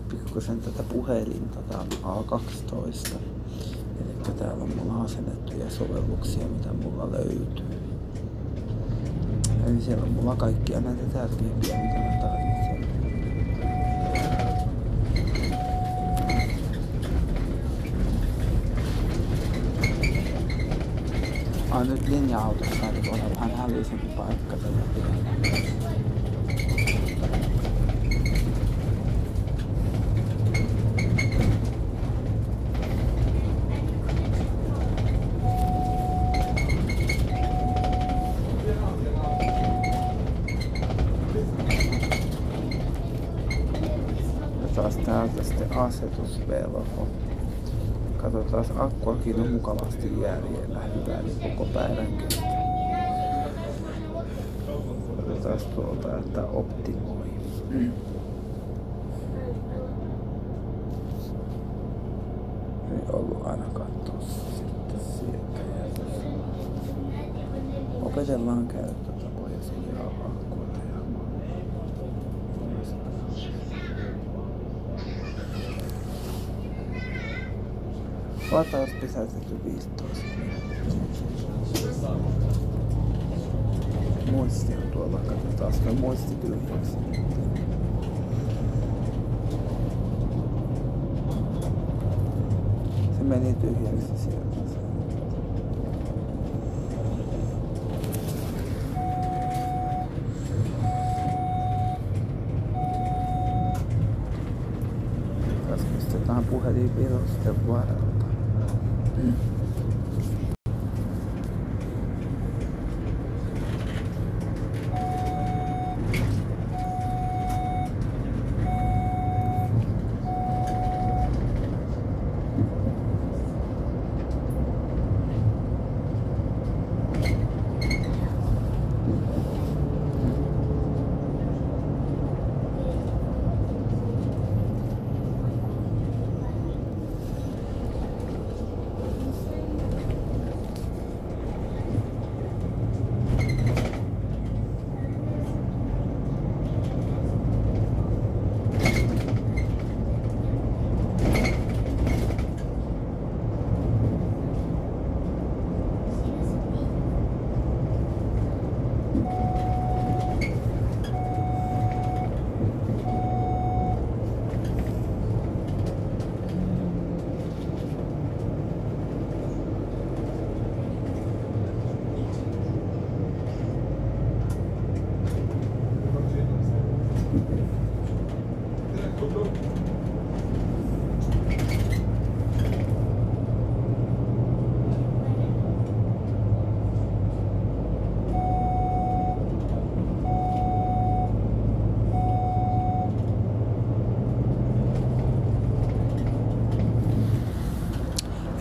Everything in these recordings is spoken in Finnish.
Pikkusen tätä puhelinta, tää on A12. Elikkä täällä on mulla asennettuja sovelluksia, mitä mulla löytyy. Eli siellä on mulla kaikkia näitä tärkeimpiä, mitä mä tarvitsen. Nyt linja-autossa eli voi olla vähän hälyisempi paikka tällä tiellä. Taas täältä sitten asetusvelho. Katsotaan, akkuakin on mukavasti jäljellä. Hyvä, niin koko päivän kestä. Katsotaan tuolta, että optimoi. Ei ollut ainakaan tossa sitten sieltä. Opetellaan käyttötapoja siihen akkuun ajamaan. Lataus pysäytetty 15 minuuttia. Muisti on tuolla, katsotaan sitä muisti tyhjäksi. Se meni tyhjäksi sieltä. Tässä pistetään puhelin virusten varalta.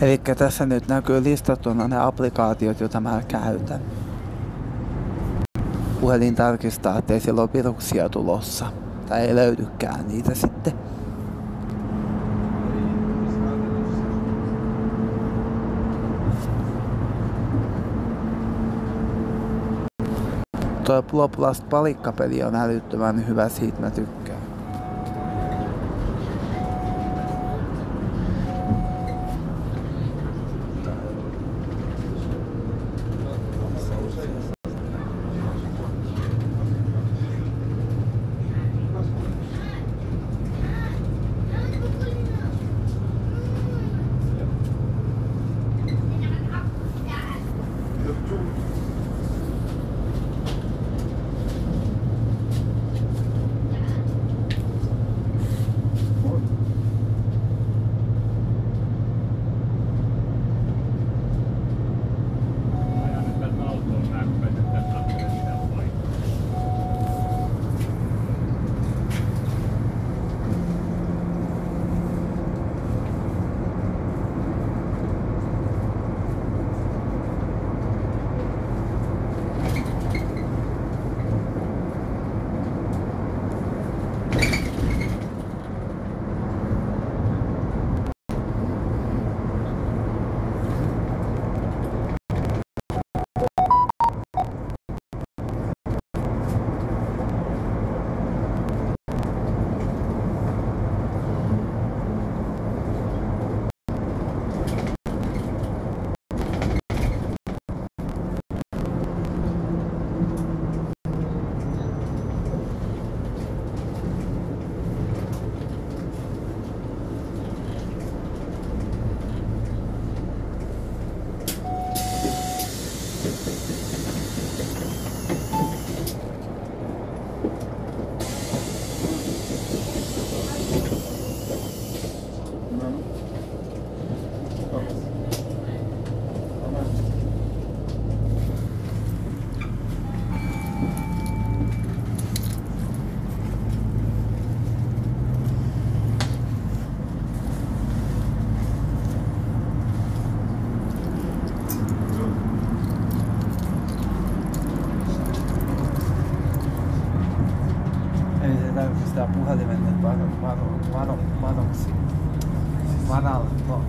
Elikkä tässä nyt näkyy listattuna ne applikaatiot, joita mä käytän. Puhelin tarkistaa, ettei siellä ole viruksia tulossa. Tai ei löydykään niitä sitten. Tuo Bloblast palikkapeli on älyttömän hyvä, siitä mä tykkään.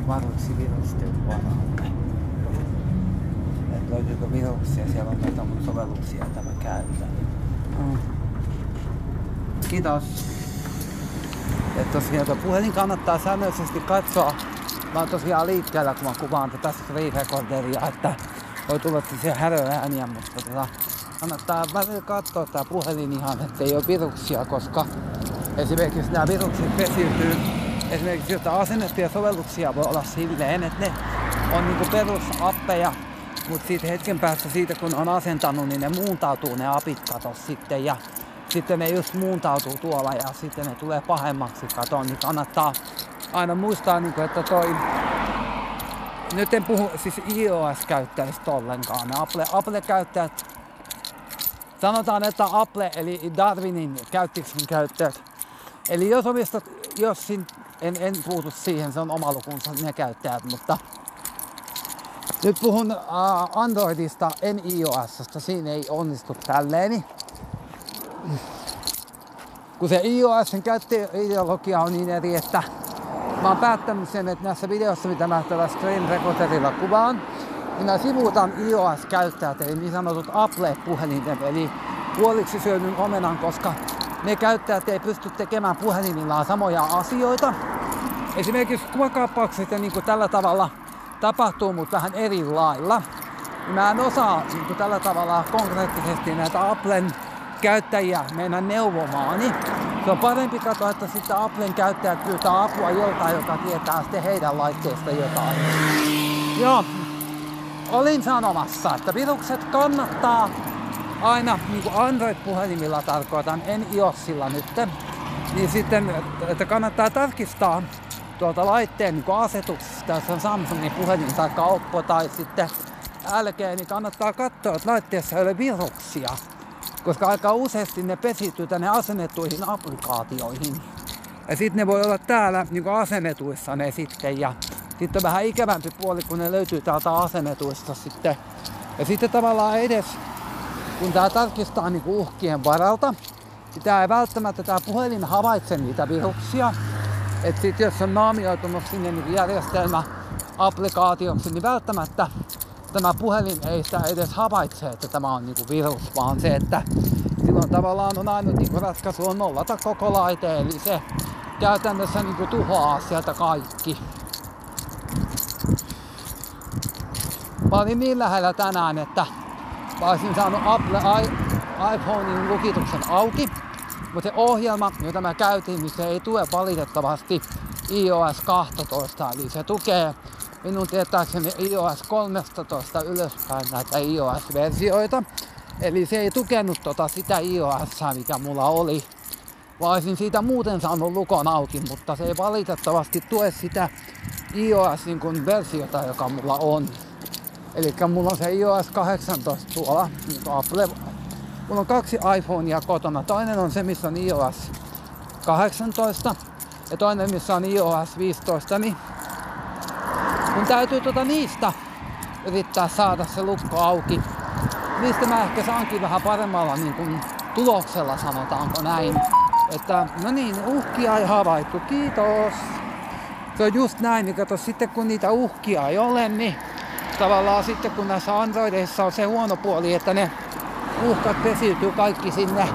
varuiksi virusten varalle. Että löytyykö viruksia, siellä on näitä mun sovelluksia, joita mä käytän. Kiitos. Että tosiaan puhelin kannattaa säännöllisesti katsoa. Mä oon tosiaan liikkeellä, kun mä kuvaan tätä screen-recorderia, että voi tulla se häröääniä, mutta kannattaa välillä katsoa tää puhelin ihan, ettei ole viruksia, koska esimerkiksi nämä virukset pesiytyy. Esimerkiksi jotain asennettuja sovelluksia voi olla silleen, että ne on niinku perusappeja, mutta sitten hetken päästä siitä kun on asentanut, niin ne muuntautuu ne apit katos sitten ja sitten ne just muuntautuu tuolla ja sitten ne tulee pahemmaksi katoon, niin kannattaa aina muistaa, niinku, että toi nyt en puhu siis iOS-käyttäjistä ollenkaan, ne Apple-käyttäjät, sanotaan, että Apple eli Darwinin käyttiksen käyttäjät, eli en puutu siihen, se on oma lukunsa ne käyttäjät, mutta nyt puhun Androidista, en iOS:sta, siinä ei onnistu tälleen. Kun se iOS:n käyttöideologia on niin eri, että mä oon päättänyt sen, että näissä videoissa, mitä mä tällä screen recorderilla kuvaan, niin mä sivuutan iOS-käyttäjät, eli niin sanotut Apple-puhelinten, eli puoliksi syödyn omenan, koska ne käyttäjät ei pysty tekemään puhelimillaan samoja asioita. Esimerkiksi kuvakaappaukset ja niin kuin tällä tavalla tapahtuu, mutta vähän eri lailla. Mä en osaa niin kuin tällä tavalla konkreettisesti näitä Applen käyttäjiä mennä neuvomaani. Se on parempi katsoa, että sitten Applen käyttäjät pyytää apua joltain, joka tietää sitten heidän laitteesta jotain. Joo, olin sanomassa, että virukset kannattaa aina niin kuin Android-puhelimilla tarkoitan, en iOSilla nyt, niin sitten, että kannattaa tarkistaa tuolta laitteen niin asetuksesta, jos on Samsungin puhelin tai Oppo tai sitten LG, niin kannattaa katsoa, että laitteessa ei ole viruksia, koska aika useasti ne pesiytyy tänne asennettuihin applikaatioihin. Ja sitten ne voi olla täällä niin asennetuissa ne sitten, ja sitten on vähän ikävämpi puoli, kun ne löytyy täältä asennetuista sitten. Ja sitten tavallaan edes, kun tää tarkistaa niin uhkien varalta, niin tää ei välttämättä tää puhelin havaitse niitä viruksia. Et sit jos on naamioitunut sinne niin järjestelmäapplikaatioksi, niin välttämättä tämä puhelin ei sitä edes havaitse, että tämä on niinku virus, vaan se, että silloin tavallaan on ainut niinku ratkaisu on nollata koko laite, eli se käytännössä niinku tuhoaa sieltä kaikki. Mä olin niin lähellä tänään, että mä olisin saanut iPhonein lukituksen auki, mutta se ohjelma, jota mä käytin, niin se ei tue valitettavasti iOS 12, eli se tukee minun tietääkseni iOS 13 ylöspäin näitä iOS-versioita. Eli se ei tukenut sitä iOS:ää, mikä mulla oli. Mä olisin siitä muuten saanut lukon auki, mutta se ei valitettavasti tue sitä iOS-versiota, joka mulla on. Eli mulla on se iOS 18 tuolla, Apple. Mulla on 2 iPhonea kotona. Toinen on se, missä on iOS 18 ja toinen, missä on iOS 15. Niin mun täytyy niistä yrittää saada se lukko auki. Niistä mä ehkä saankin vähän paremmalla niin kuin tuloksella, sanotaanko näin. Että no niin, uhkia ei havaittu, kiitos. Se on just näin, niin kato, sitten kun niitä uhkia ei ole, niin tavallaan sitten kun näissä Androideissa on se huono puoli, että ne uhkat pesiytyy kaikki sinne.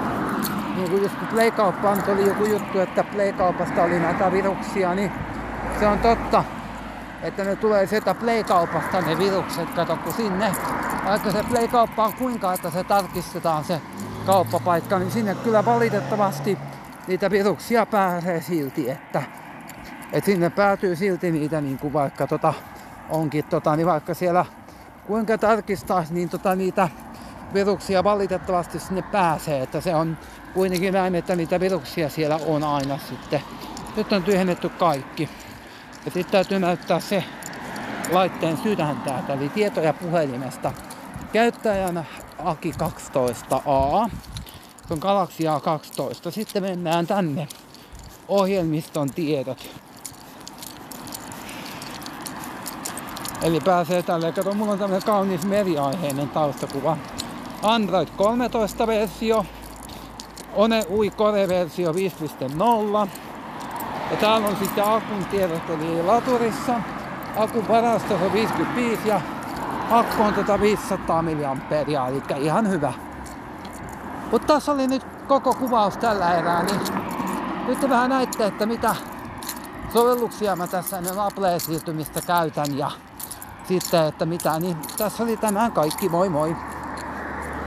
Niin kuin just kun Play-kauppaan oli joku juttu, että Play-kaupasta oli näitä viruksia, niin se on totta, että ne tulee sieltä Play-kaupasta ne virukset, kato kun sinne, vaikka se Play-kauppa on kuinka, että se tarkistetaan se kauppapaikka, niin sinne kyllä valitettavasti niitä viruksia pääsee silti, että sinne päätyy silti niitä niin kuin vaikka onkin niin vaikka siellä kuinka tarkistaisi, niin niitä viruksia valitettavasti sinne pääsee, että se on kuitenkin näin, että niitä viruksia siellä on aina sitten. Nyt on tyhjennetty kaikki. Ja sitten täytyy näyttää se laitteen sydän täältä, eli tietoja puhelimesta. Käyttäjän Aki 12A. Se on Galaxy A12. Sitten mennään tänne. Ohjelmiston tiedot. Eli pääsee tälle. Kato, mulla on tämmönen kaunis meriaiheinen taustakuva. Android 13 versio. One UI Core versio 5.0. Ja täällä on sitten akun tiedot, eli laturissa akun varasto on 55 ja akku on 500 mAh, eli ihan hyvä. Mutta tässä oli nyt koko kuvaus tällä erää, niin nyt te vähän näitte, että mitä sovelluksia mä tässä ennen Appleen siirtymistä käytän ja sitten, että mitä, niin tässä oli tämän kaikki, moi moi!